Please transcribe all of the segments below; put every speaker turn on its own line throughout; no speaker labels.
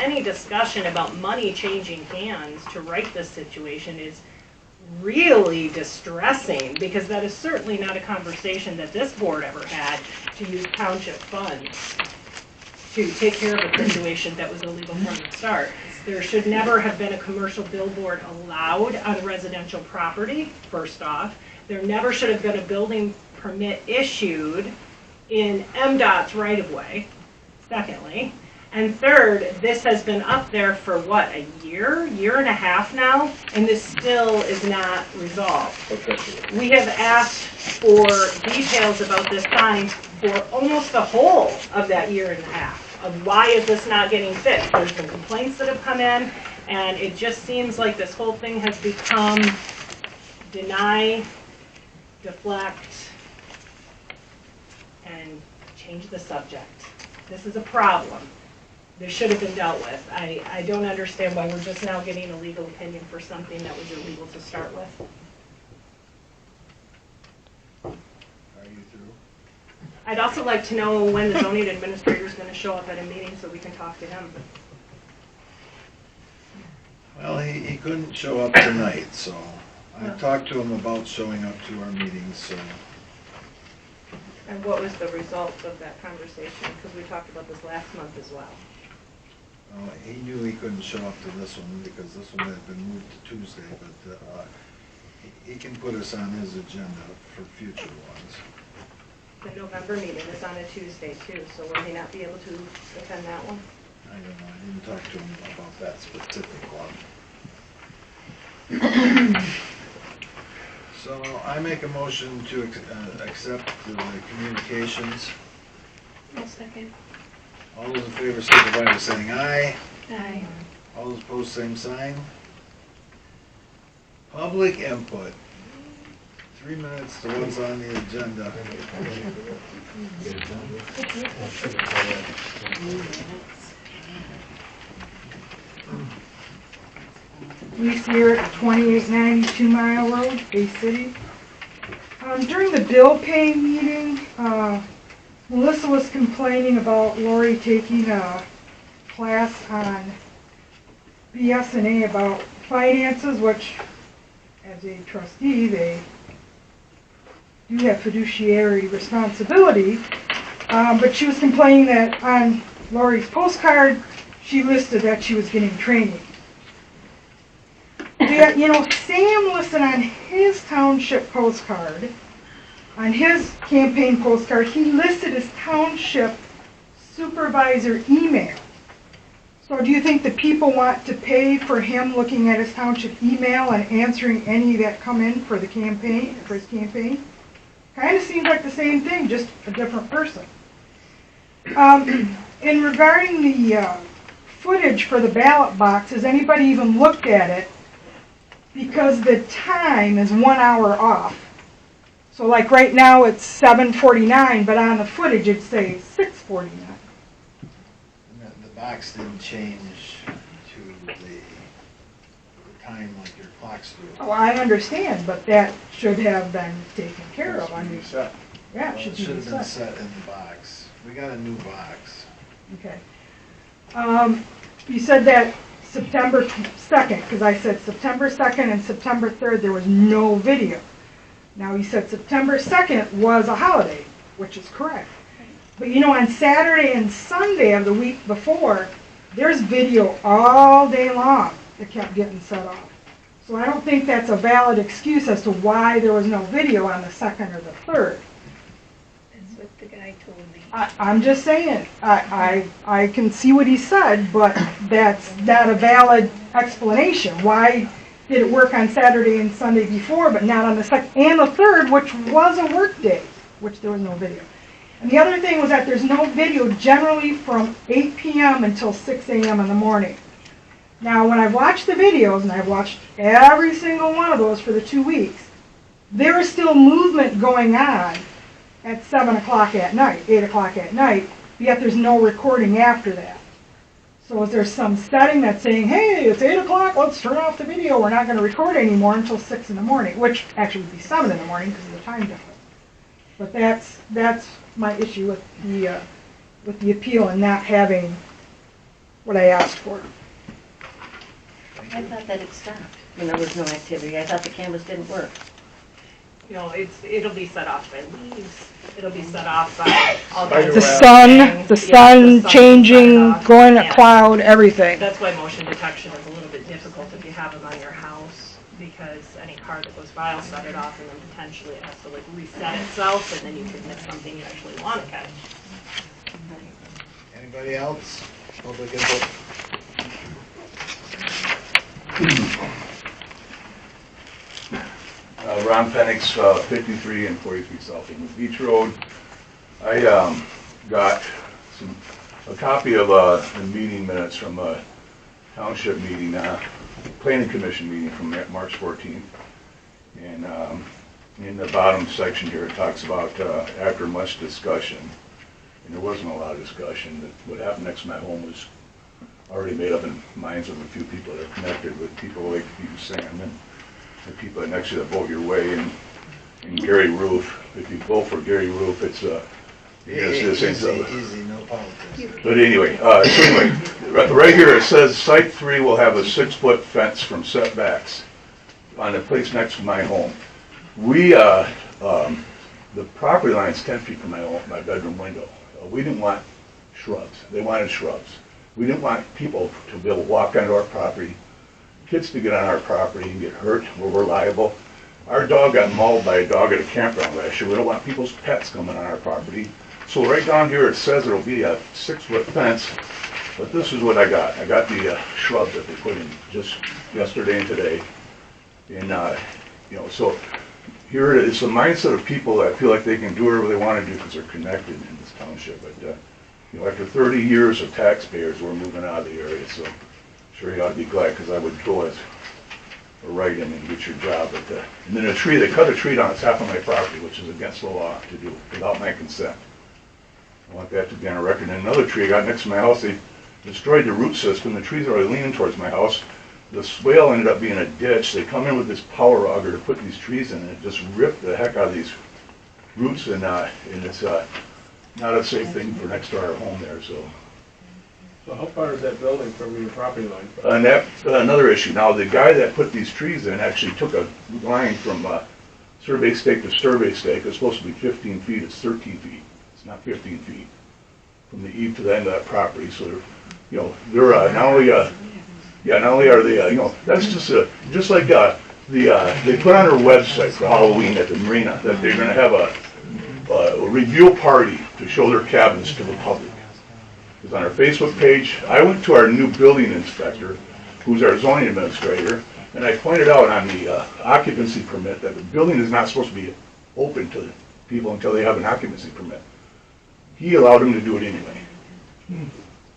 any discussion about money changing hands to right this situation is really distressing, because that is certainly not a conversation that this board ever had, to use township funds to take care of a situation that was illegal from the start. There should never have been a commercial billboard allowed on residential property, first off. There never should have been a building permit issued in MDOT's right-of-way, secondly. And third, this has been up there for what, a year and a half now, and this still is not resolved.
Okay.
We have asked for details about this sign for almost the whole of that year and a half, of why is this not getting fixed. There's been complaints that have come in, and it just seems like this whole thing has become deny, deflect, and change the subject. This is a problem. This should have been dealt with. I don't understand why we're just now getting a legal opinion for something that was illegal to start with.
Are you through?
I'd also like to know when the zoning administrator is going to show up at a meeting so we can talk to him.
Well, he couldn't show up tonight, so I talked to him about showing up to our meetings, so.
And what was the result of that conversation? Because we talked about this last month as well.
He knew he couldn't show up to this one because this one had been moved to Tuesday, but he can put us on his agenda for future ones.
The November meeting is on a Tuesday too, so will he not be able to attend that one?
I don't know, I didn't talk to him about that specific one. So I make a motion to accept the communications.
I'll second.
All those in favor signify by saying aye.
Aye.
All those opposed, same sign. Public input. 3 minutes to what's on the agenda.
Lisa here at 2892 Mile Road, Bay City. During the bill pay meeting, Melissa was complaining about Lori taking a class on BS&A about finances, which, as a trustee, they do have fiduciary responsibility. But she was complaining that on Lori's postcard, she listed that she was getting training. You know, Sam listed on his township postcard, on his campaign postcard, he listed his township supervisor email. So do you think the people want to pay for him looking at his township email and answering any that come in for the campaign, for his campaign? Kind of seems like the same thing, just a different person. In regarding the footage for the ballot box, has anybody even looked at it? Because the time is 1 hour off. So like right now it's 7:49, but on the footage it'd say 6:49.
The box didn't change to the time like your clocks do.
Oh, I understand, but that should have been taken care of. I mean, yeah, it
Well,
should
it
be
should have been
set.
set in the box. We got a new box.
Okay. You said that September 2nd, because I said September 2nd and September 3rd there was no video. Now you said September 2nd was a holiday, which is correct. But you know, on Saturday and Sunday of the week before, there's video all day long that kept getting set off. So I don't think that's a valid excuse as to why there was no video on the 2nd or the 3rd.
That's what the guy told me.
I'm just saying, I can see what he said, but that's not a valid explanation. Why did it work on Saturday and Sunday before, but not on the 2nd and the 3rd, which was a work day, which there was no video. And the other thing was that there's no video generally from 8 p.m. until 6 a.m. in the morning. Now, when I've watched the videos, and I've watched every single one of those for the 2 weeks, there is still movement going on at 7 o'clock at night, 8 o'clock at night, yet there's no recording after that. So is there some setting that's saying, hey, it's 8 o'clock, let's turn off the video, we're not going to record anymore until 6 in the morning, which actually would be 7 in the morning because of the time difference. But that's my issue with the appeal and not having what I asked for.
I thought that it stopped when there was no activity. I thought the cameras didn't work.
You know, it'll be set off by leaves, it'll be set off by all kinds of
The
things.
sun, the
Yeah,
sun
set it
changing,
off.
going a
Yeah.
cloud, everything.
That's why motion detection is a little bit difficult if you have them on your house, because any car that goes by will set it off, and then potentially it has to like reset itself, and then you could miss something you actually want to catch.
Anybody else? Public input?
Ron Penix, 53 and 43 South English Beach Road. I got a copy of the meeting minutes from a township meeting, planning commission meeting from March 14th. And in the bottom section here, it talks about after much discussion, and there wasn't a lot of discussion, that what happened next to my home was already made up in minds of a few people that are connected with people like you, Sam, and the people that next to the Vote Your Way, and Gary Roof. If you vote for Gary Roof, it's
Easy, no politics.
but anyway, right here it says Site 3 will have a 6-foot fence from setbacks on the place next to my home. We, the property line's 10 feet from my bedroom window. We didn't want shrubs. They wanted shrubs. We didn't want people to be able to walk onto our property, kids to get on our property and get hurt where we're liable. Our dog got mauled by a dog at a campground last year. We don't want people's pets coming on our property. So right down here it says it'll be a 6-foot fence, but this is what I got. I got the shrub that they put in just yesterday and today. And, you know, so here it is, the mindset of people that feel like they can do whatever they want to do because they're connected in this township. But, you know, after 30 years of taxpayers, we're moving out of the area, so sure you ought to be glad, because I would go as a write-in and get your job. But, and then a tree, they cut a tree down, it's half of my property, which is against the law to do without my consent. I want that to be on a record. And another tree I got next to my house, they destroyed the root system. The trees are already leaning towards my house. The swale ended up being a ditch. They come in with this power auger to put these trees in, and it just ripped the heck out of these roots, and it's not a safe thing for next to our home there. So
how far is that building from your property line?
and that's another issue. Now the guy that put these trees in actually took a line from survey stake to survey stake. It's supposed to be 15 feet. It's 13 feet. It's not 15 feet from the eve to the end of that property. So they're, you know, they're not only are they, you know, that's just like they put on their website for Halloween at the marina that they're going to have a reveal party to show their cabins to the public. It's on our Facebook page. I went to our new building inspector, who's our zoning administrator, and I pointed out on the occupancy permit that the building is not supposed to be open to people until they have an occupancy permit. He allowed them to do it anyway.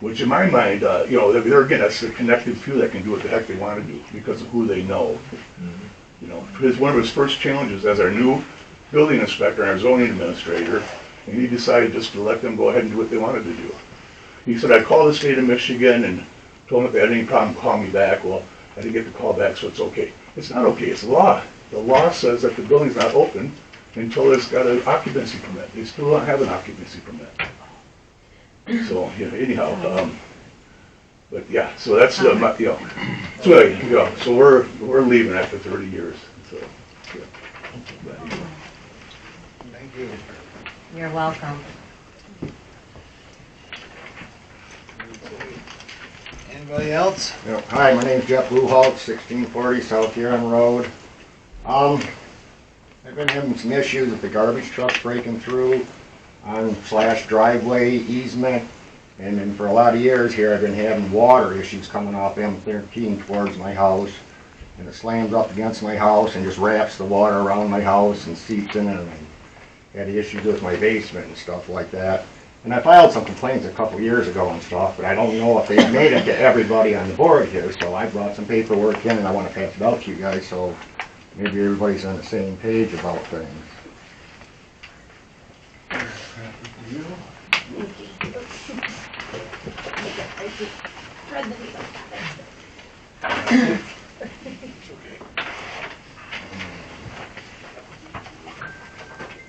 Which in my mind, you know, there again, that's the connected few that can do what the heck they want to do because of who they know. You know, one of his first challenges as our new building inspector and our zoning administrator, and he decided just to let them go ahead and do what they wanted to do. He said, I called the state of Michigan and told them if they had any problem, call me back. Well, I didn't get the call back, so it's okay. It's not okay, it's law. The law says that the building's not open until it's got an occupancy permit. They still don't have an occupancy permit. So, you know, anyhow, but yeah, so that's, you know, so, you know, so we're leaving after 30 years, so, yeah.
Thank you.
You're welcome.
Anybody else?
Yep. Hi, my name's Jeff Bluehalt, 1640 South Huron Road. I've been having some issues with the garbage trucks breaking through on / driveway easement, and then for a lot of years here I've been having water issues coming off M13 towards my house, and it slams up against my house and just wraps the water around my house and seeps in it, and I had issues with my basement and stuff like that. And I filed some complaints a couple years ago and stuff, but I don't know if they made it to everybody on the board here, so I brought some paperwork in and I want to pass it out to you guys so maybe everybody's on the same page about things.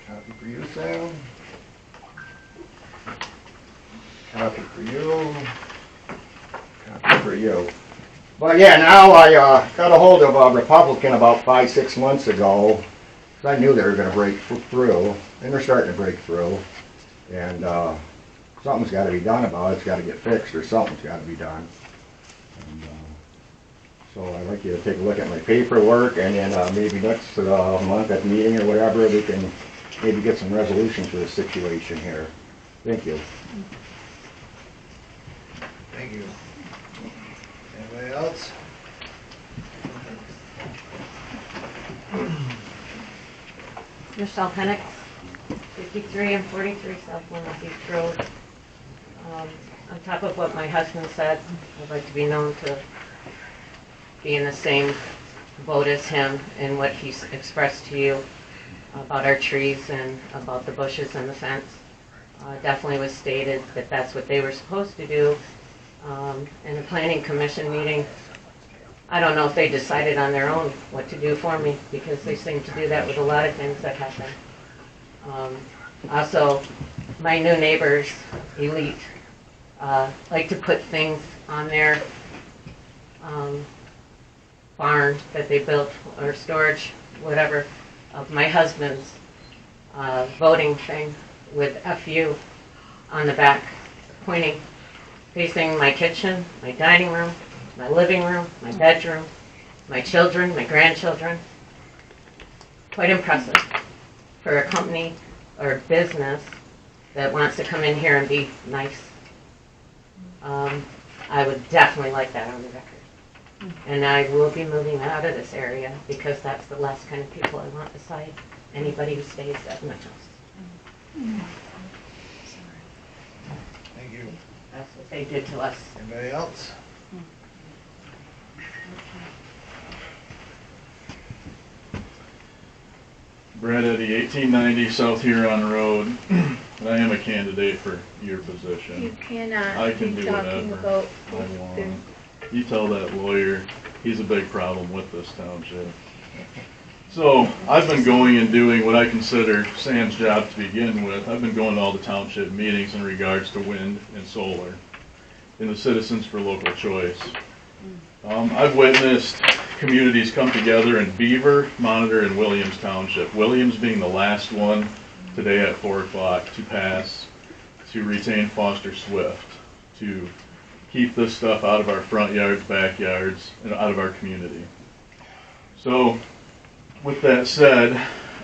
Copy for you, Sam. Copy for you. for you. But yeah, now I got a hold of a Republican about 5-6 months ago. I knew they were going to break through, and they're starting to break through. And something's got to be done about it. It's got to get fixed, or something's got to be done. And, so I'd like you to take a look at my paperwork, and then maybe next month at the meeting or whatever, we can maybe get some resolution to the situation here. Thank you.
Thank you. Anybody else?
Michelle Penix, 53 and 43 South Winona Beach Road. On top of what my husband said, I'd like to be known to be in the same boat as him in what he's expressed to you about our trees and about the bushes and the fence. Definitely was stated that that's what they were supposed to do. In the planning commission meeting, I don't know if they decided on their own what to do for me, because they seem to do that with a lot of things that happen. Also, my new neighbors, Elite, like to put things on their barn that they built, or storage, whatever, of my husband's voting thing with FU on the back, pointing, facing my kitchen, my dining room, my living room, my bedroom, my children, my grandchildren. Quite impressive for a company or a business that wants to come in here and be nice. I would definitely like that on the record. And I will be moving out of this area because that's the last kind of people I want beside anybody who stays at my house.
Thank you.
That's what they did to us.
Anybody else?
Brad Eddy, 1890 South Huron Road, and I am a candidate for your
You
position.
cannot
I can
keep
do
talking
whatever
about
I want. You tell that lawyer, he's a big problem with this township. So, I've been going and doing what I consider Sam's job to begin with. I've been going to all the township meetings in regards to wind and solar in the Citizens for Local Choice. I've witnessed communities come together in Beaver, Monitor, and Williams Township. Williams being the last one today at 4 o'clock to pass to retain Foster Swift, to keep this stuff out of our front yards, backyards, and out of our community. So, with that said,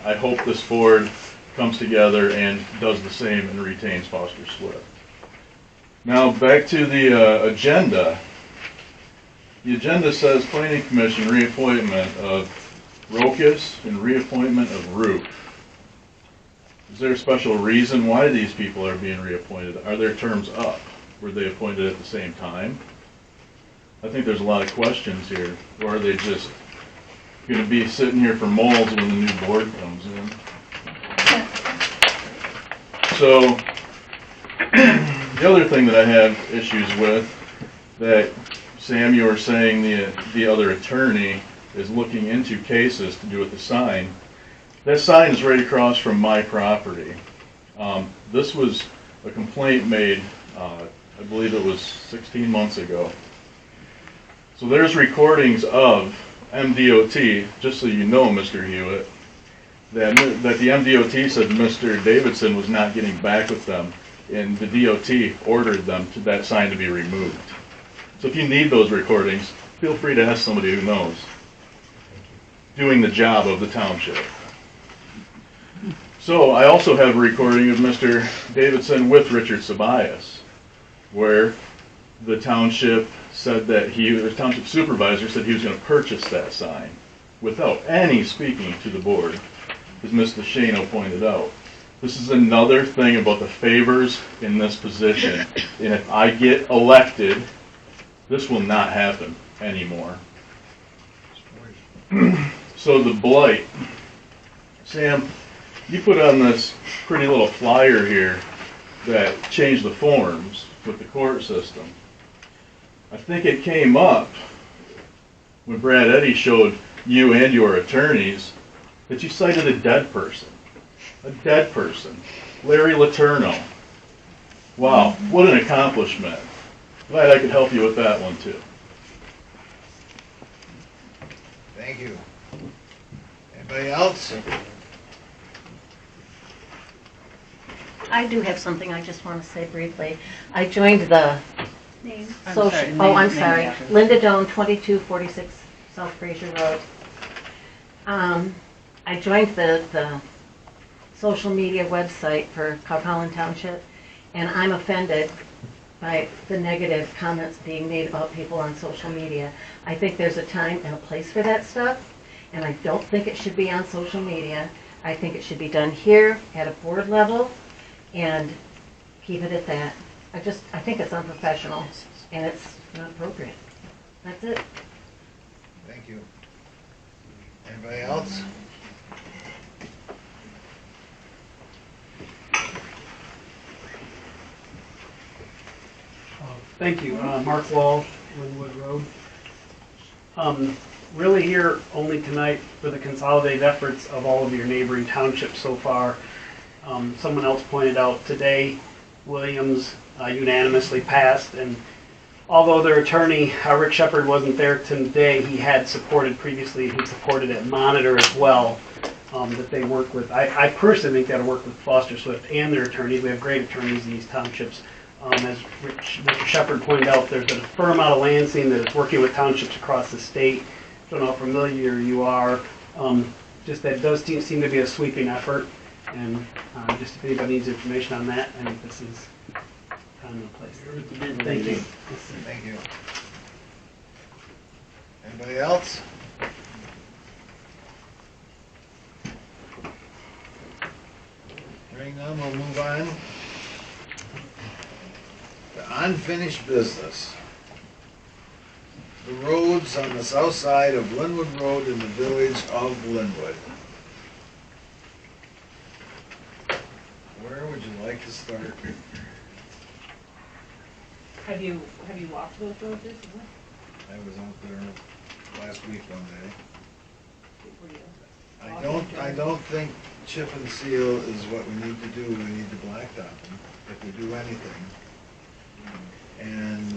I hope this board comes together and does the same and retains Foster Swift. Now, back to the agenda. The agenda says Planning Commission reappointment of Rokas and reappointment of Roop. Is there a special reason why these people are being reappointed? Are their terms up? Were they appointed at the same time? I think there's a lot of questions here. Or are they just going to be sitting here for molds when the new board comes in? So, the other thing that I have issues with, that Sam, you were saying the other attorney is looking into cases to do with the sign. That sign is right across from my property. This was a complaint made, I believe it was 16 months ago. So there's recordings of MDOT, just so you know, Mr. Hewitt, that the MDOT said Mr. Davidson was not getting back with them, and the DOT ordered them to that sign to be removed. So if you need those recordings, feel free to ask somebody who knows, doing the job of the township. So I also have a recording of Mr. Davidson with Richard Sabias, where the township said that the township supervisor said he was going to purchase that sign without any speaking to the board, as Mr. Shano pointed out. This is another thing about the favors in this position, and if I get elected, this will not happen anymore. So the blight. Sam, you put on this pretty little flyer here that changed the forms with the court system. I think it came up when Brad Eddy showed you and your attorneys that you cited a dead person. A dead person. Larry Letourneau. Wow, what an accomplishment. Glad I could help you with that one too.
Thank you. Anybody else?
I do have something I just want to say briefly. I joined the
Name.
social, I'm sorry, Linda Doan, 2246 South Fraser Road. I joined the social media website for Cowpollen Township, and I'm offended by the negative comments being made about people on social media. I think there's a time and a place for that stuff, and I don't think it should be on social media. I think it should be done here at a board level, and keep it at that. I think it's unprofessional, and it's not appropriate. That's it.
Thank you. Anybody else?
Thank you. Mark Wall, Linwood Road. Really here only tonight for the consolidated efforts of all of your neighboring townships so far. Someone else pointed out today, Williams unanimously passed, and although their attorney, Rick Shepard, wasn't there today, he had supported previously, he supported at Monitor as well, that they work with. I personally think that'll work with Foster Swift and their attorneys. We have great attorneys in these townships. As Mr. Shepard pointed out, there's a firm out of Lansing that is working with townships across the state. Don't know how familiar you are. Just that does seem to be a sweeping effort. And just if anybody needs information on that, I think this is kind of the place. Thank you.
Thank you. Anybody else? Hearing none, we'll move on. The unfinished business. The roads on the south side of Linwood Road in the village of Linwood. Where would you like to start?
Have you walked those roads recently?
I was out there last week one day.
Were you?
I don't think chip and seal is what we need to do. We need to blacktop them if we do anything. And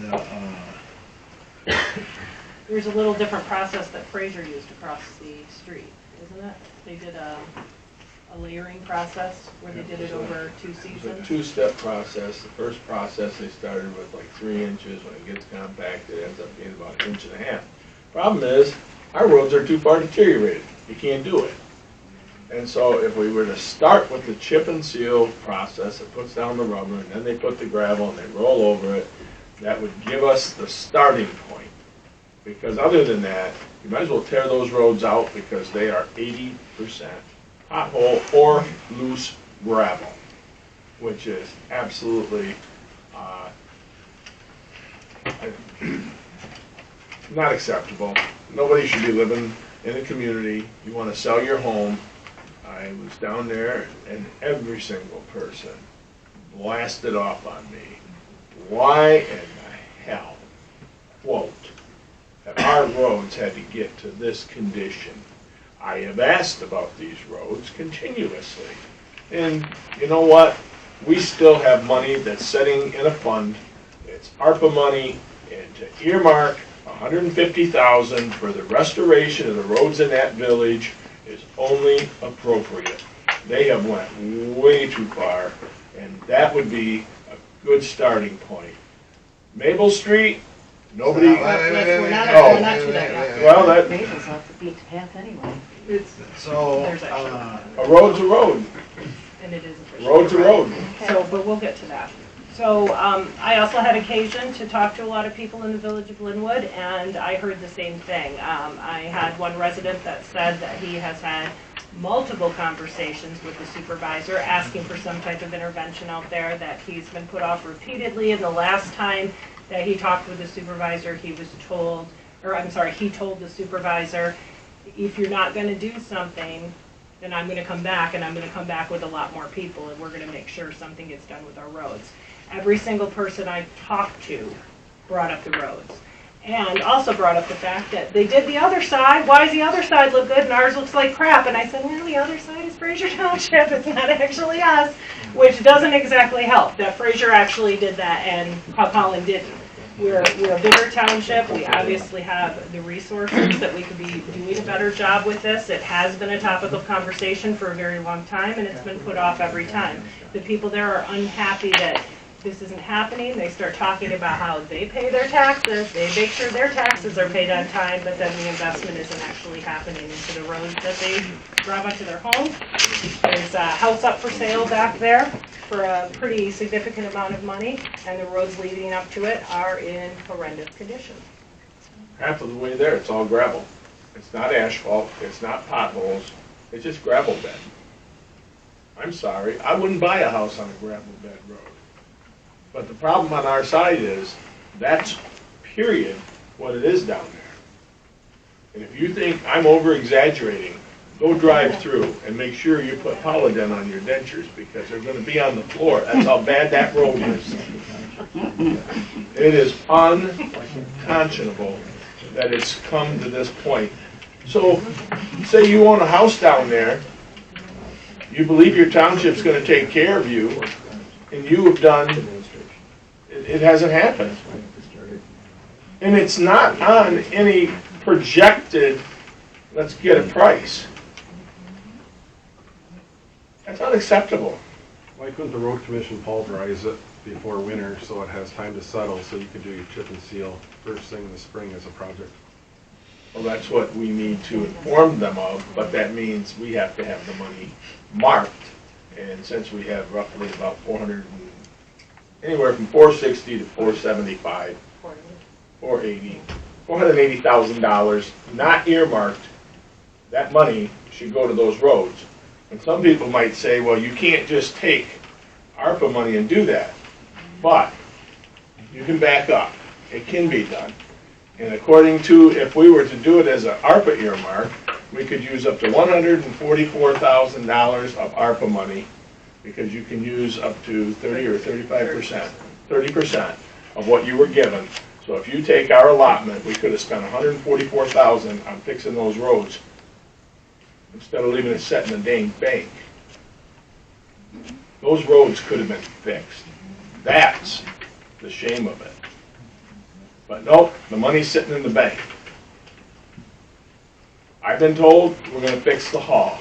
There's a little different process that Fraser used across the street, isn't it? They did a layering process where they did it over 2
It's a
seasons.
two-step process. The first process, they started with like 3 inches. When it gets compacted, it ends up being about 1.5 inches. Problem is, our roads are too far deteriorated. You can't do it. And so if we were to start with the chip and seal process, it puts down the rubber, and then they put the gravel and they roll over it, that would give us the starting point. Because other than that, you might as well tear those roads out because they are 80% pothole or loose gravel, which is absolutely not acceptable. Nobody should be living in a community. You want to sell your home. I was down there and every single person blasted off on me. Why in the hell, quote, have our roads had to get to this condition? I have asked about these roads continuously. And you know what? We still have money that's sitting in a fund. It's ARPA money, and to earmark $150,000 for the restoration of the roads in that village is only appropriate. They have went way too far, and that would be a good starting point. Maple Street, nobody.
We're not to that yet.
Well, that
Maple's off the beaten path anyway.
so,
There's actually
a road's a road.
and it is official.
Road's a road.
So, but we'll get to that. So, I also had occasion to talk to a lot of people in the village of Linwood, and I heard the same thing. I had one resident that said that he has had multiple conversations with the supervisor asking for some type of intervention out there, that he's been put off repeatedly, and the last time that he talked with the supervisor, he was told, or I'm sorry, he told the supervisor, if you're not gonna do something, then I'm gonna come back, and I'm gonna come back with a lot more people, and we're gonna make sure something gets done with our roads. Every single person I talked to brought up the roads. And also brought up the fact that they did the other side. Why does the other side look good and ours looks like crap? And I said, well, the other side is Fraser Township. It's not actually us, which doesn't exactly help that Fraser actually did that and Cowpollen didn't. We're a bigger township, we obviously have the resources that we could be doing a better job with this. It has been a topic of conversation for a very long time, and it's been put off every time. The people there are unhappy that this isn't happening. They start talking about how they pay their taxes, they make sure their taxes are paid on time, but then the investment isn't actually happening into the roads that they drive onto their homes. There's a house up for sale back there for a pretty significant amount of money, and the roads leading up to it are in horrendous condition.
Half of the way there, it's all gravel. It's not asphalt, it's not potholes, it's just gravel bed. I'm sorry, I wouldn't buy a house on a gravel bed road. But the problem on our side is, that's period what it is down there. And if you think I'm over-exaggerating, go drive through and make sure you put Polident on your dentures because they're gonna be on the floor. That's how bad that road is. It is unconscionable that it's come to this point. So, say you own a house down there, you believe your township's gonna take care of you, and you have done, it hasn't happened. And it's not on any projected, let's get a price. That's unacceptable.
Why couldn't the road commission pulverize it before winter so it has time to settle so you can do your chip and seal first thing in the spring as a project?
Well, that's what we need to inform them of, but that means we have to have the money marked. And since we have roughly about 400, anywhere from 460 to 475, 480, $480,000 not earmarked, that money should go to those roads. And some people might say, well, you can't just take ARPA money and do that. But you can back up. It can be done. And according to, if we were to do it as an ARPA earmark, we could use up to $144,000 of ARPA money because you can use up to 30 or 35%, 30% of what you were given. So if you take our allotment, we could have spent $144,000 on fixing those roads instead of leaving it set in the dang bank. Those roads could have been fixed. That's the shame of it. But nope, the money's sitting in the bank. I've been told we're going to fix the hall.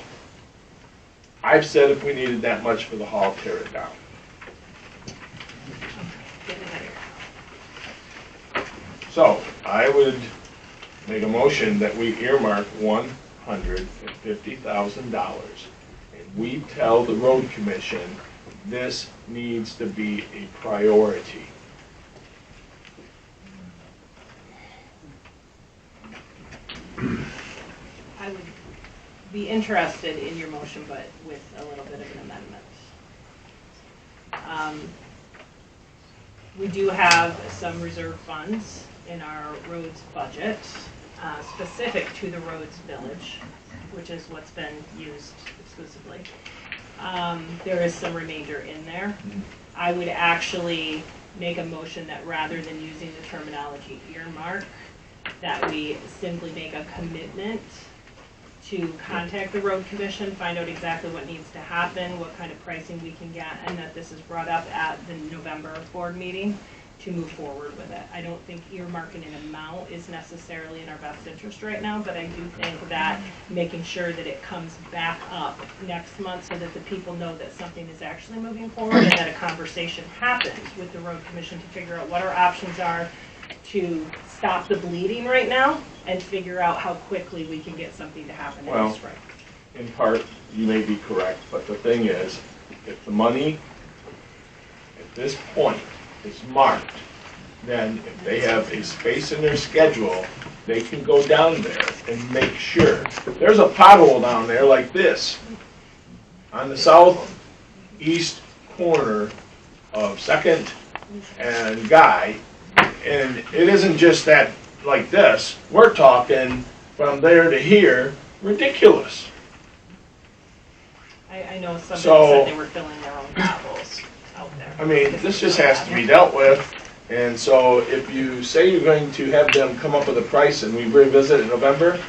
I've said if we needed that much for the hall, tear it down. So, I would make a motion that we earmark $150,000. And we tell the road commission this needs to be a priority.
I would be interested in your motion, but with a little bit of an amendment. We do have some reserve funds in our roads budget, specific to the roads village, which is what's been used exclusively. There is some remainder in there. I would actually make a motion that rather than using the terminology earmark, that we simply make a commitment to contact the road commission, find out exactly what needs to happen, what kind of pricing we can get, and that this is brought up at the November board meeting to move forward with it. I don't think earmarking an amount is necessarily in our best interest right now, but I do think that making sure that it comes back up next month so that the people know that something is actually moving forward and that a conversation happens with the road commission to figure out what our options are to stop the bleeding right now and figure out how quickly we can get something to happen in the spring.
In part, you may be correct, but the thing is, if the money at this point is marked, then if they have a space in their schedule, they can go down there and make sure. There's a pothole down there like this on the southeast corner of 2nd and Guy, and it isn't just that like this. We're talking from there to here, ridiculous.
I know somebody
So-
said they were filling their own potholes out there.
I mean, this just has to be dealt with, and so if you say you're going to have them come up with a price and we revisit in November,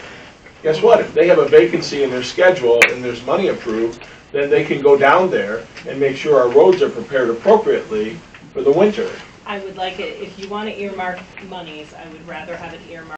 guess what? If they have a vacancy in their schedule and there's money approved, then they can go down there and make sure our roads are prepared appropriately for the winter.
I would like it, if you want to earmark monies, I would rather have it earmarked